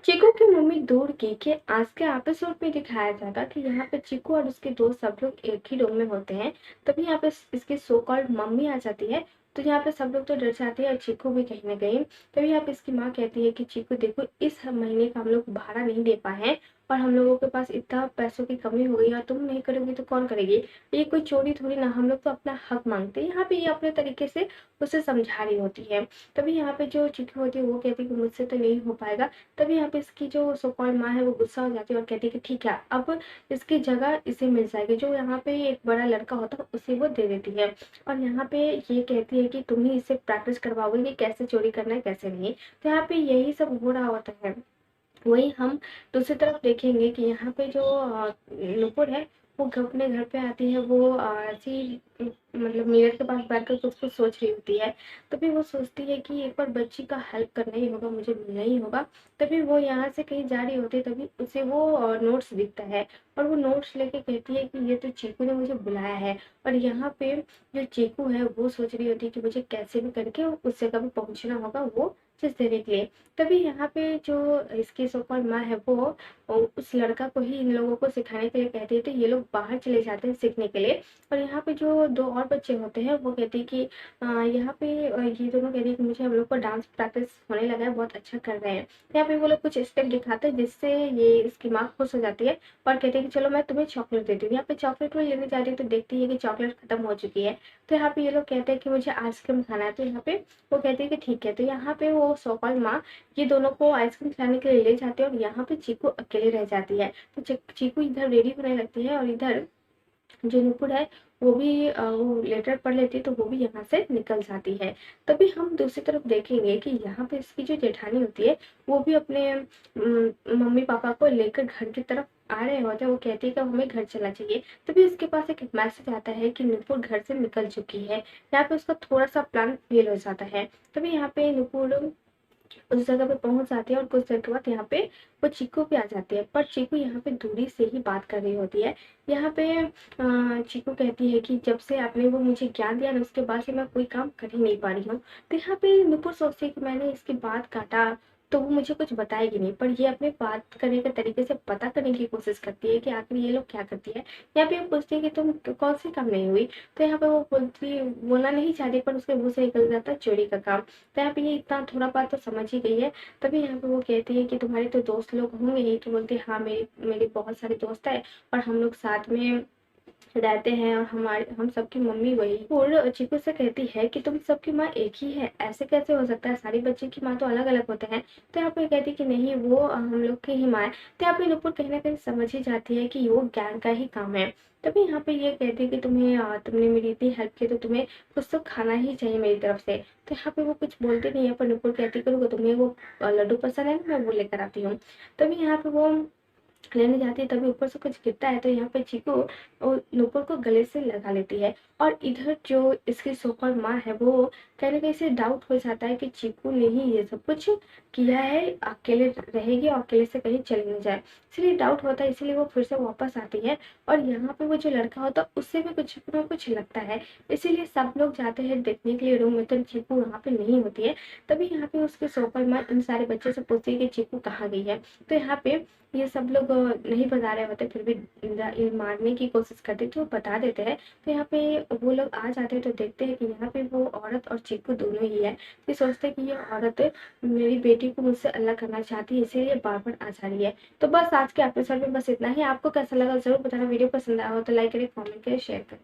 चीकू की मम्मी दूर की कि आज के एपिसोड में दिखाया जाएगा कि यहाँ पे चीकू और उसके दोस्त सब लोग एक ही रूम में होते हैं। तभी यहाँ पे इसकी सो कॉल्ड मम्मी आ जाती है। तो यहाँ पे सब लोग तो डर जाते हैं और चीकू भी कहीं ना कहीं। तभी यहाँ पे इसकी माँ कहती है कि चीकू देखो, इस महीने का हम लोग भाड़ा नहीं दे पाए हैं और हम लोगों के पास इतना पैसों की कमी हो गई और तुम नहीं करोगी तो कौन करेगी। ये कोई चोरी थोड़ी ना, हम लोग तो अपना हक मांगते हैं। यहाँ पे ये अपने तरीके से उसे समझा रही होती है। तभी यहाँ पे जो चीकू होती है वो कहती है कि मुझसे तो नहीं हो पाएगा। तभी यहाँ पे इसकी जो सो कॉल्ड माँ है वो गुस्सा हो जाती है और कहती है कि ठीक है, अब इसकी जगह इसे मिल जाएगी। जो यहाँ पे एक बड़ा लड़का होता है उसे वो दे देती है और यहाँ पे ये कहती है कि तुम ही इससे प्रैक्टिस करवाओगे कि कैसे चोरी करना है कैसे नहीं। तो यहाँ पे यही सब हो रहा होता है। वही हम दूसरी तरफ देखेंगे कि यहाँ पे जो नुपुर है वो अपने घर पे आती है। वो ऐसी मतलब मिरर के पास बैठ कर कुछ कुछ सोच रही होती है। तभी वो सोचती है कि एक बार बच्ची का हेल्प करना ही होगा, मुझे मिलना ही होगा। तभी वो यहाँ से कहीं जा रही होती है, तभी उसे वो नोट्स दिखता है और वो नोट्स लेके कहती है कि ये तो चीकू ने मुझे बुलाया है। और यहाँ पे जो चीकू है वो सोच रही होती है कि मुझे कैसे भी करके उस जगह पे पहुंचना होगा वो चीज देने के लिए। तभी यहाँ पे जो इसकी सो कॉल्ड माँ है वो उस लड़का को ही इन लोगों को सिखाने के लिए कहती है। तो ये लोग बाहर चले जाते हैं सीखने के लिए। और यहाँ पे जो दो और बच्चे होते हैं वो कहते हैं कि यहाँ पे ये दोनों कहते हैं कि मुझे हम लोग को डांस प्रैक्टिस होने लगा है, बहुत अच्छा कर रहे हैं। यहाँ पे वो लोग कुछ स्टेप दिखाते हैं जिससे ये इसकी माँ खुश हो जाती है और कहते हैं कि चलो मैं तुम्हें चॉकलेट देती हूँ। यहाँ पे चॉकलेट वो लेने जा रही है तो देखती है कि चॉकलेट खत्म हो चुकी है। तो यहाँ पे ये लोग कहते हैं कि मुझे आइसक्रीम खाना है। तो यहाँ पे वो कहती है कि ठीक है। तो यहाँ पे वो सो कॉल्ड माँ ये दोनों को आइसक्रीम खिलाने के लिए ले जाते हैं और यहाँ पे चीकू अकेले रह जाती है। तो चीकू इधर रेडी होने लगती है और इधर जो नुपुर है वो भी वो लेटर पढ़ लेती है तो वो भी यहाँ से निकल जाती है। तभी हम दूसरी तरफ देखेंगे कि यहाँ पे इसकी जो जेठानी होती है वो भी अपने मम्मी पापा को लेकर घर की तरफ आ रहे होते हैं। वो कहती है कि हमें घर चला चाहिए। तभी उसके पास एक मैसेज आता है कि नुपुर घर से निकल चुकी है। यहाँ पे उसका थोड़ा सा प्लान फेल हो जाता है। तभी यहाँ पे नुपुर उस जगह पे पहुंच जाती है और कुछ देर के बाद यहाँ पे वो चीकू भी आ जाती है। पर चीकू यहाँ पे दूरी से ही बात कर रही होती है। यहाँ पे चीकू कहती है कि जब से आपने वो मुझे ज्ञान दिया ना उसके बाद से मैं कोई काम कर ही नहीं पा रही हूँ। तो यहाँ पे नुपुर सोचती है कि मैंने इसकी बात काटा तो वो मुझे कुछ बताएगी नहीं, पर ये अपने बात करने के तरीके से पता करने की कोशिश करती है कि आखिर ये लोग क्या करती है। यहाँ पे वो पूछती है कि तुम कौन सी काम नहीं हुई। तो यहाँ पे वो बोलना नहीं चाहती पर उसके मुंह से निकल जाता है चोरी का काम। तो यहाँ पे ये इतना थोड़ा बात तो समझ ही गई है। तभी यहाँ पे वो कहती है कि तुम्हारे तो दोस्त लोग होंगे ही। तो बोलते हैं हाँ, मेरे मेरे बहुत सारे दोस्त है और हम लोग साथ में रहते हैं और हमारे हम सबकी मम्मी वही। और चीकू से कहती है कि तुम सबकी माँ एक ही है, ऐसे कैसे हो सकता है, सारी बच्चे की माँ तो अलग अलग होते हैं। तो यहाँ पे कहती है कि नहीं, वो हम लोग की ही माँ है। तो यहाँ पे नुपुर कहीं ना कहीं समझ ही जाती है कि वो ज्ञान का ही काम है। तभी यहाँ पे ये कहती है कि तुमने मेरी इतनी हेल्प की तो तुम्हें कुछ तो खाना ही चाहिए मेरी तरफ से। तो यहाँ पे वो कुछ बोलते नहीं है पर नुपुर कहती है कि तुम्हें वो लड्डू पसंद है ना, मैं वो लेकर आती हूँ। तभी यहाँ पे वो लेने जाती है तभी ऊपर से कुछ गिरता है। तो यहाँ पे चीकू नुपुर को गले से लगा लेती है। और इधर जो इसकी सोकॉल्ड माँ है वो कहीं ना कहीं से डाउट हो जाता है कि चीकू ने ही ये सब कुछ किया है, अकेले रहेगी और अकेले से कहीं चली न जाए। इसलिए डाउट होता है, इसीलिए वो फिर से वापस आती है। और यहाँ पे वो जो लड़का होता है उससे भी कुछ ना कुछ लगता है, इसीलिए सब लोग जाते हैं देखने के लिए रूम में। तो चीकू वहाँ पे नहीं होती है। तभी यहाँ पे उसकी सोकॉल्ड माँ इन सारे बच्चे से पूछती है कि चीकू कहाँ गई है। तो यहाँ पे ये सब लोग नहीं बता रहे होते फिर भी मारने की कोशिश करते तो बता देते हैं। तो यहाँ पे वो लोग आ जाते हैं तो देखते हैं कि यहाँ पे वो औरत और चीकू दोनों ही है। तो सोचते हैं कि ये औरत मेरी बेटी को मुझसे अलग करना चाहती है, इसीलिए बार बार आ जा रही है। तो बस आज के एपिसोड में बस इतना ही। आपको कैसा लगा जरूर बताना। वीडियो पसंद आया हो तो लाइक करें, कमेंट करें, शेयर करें।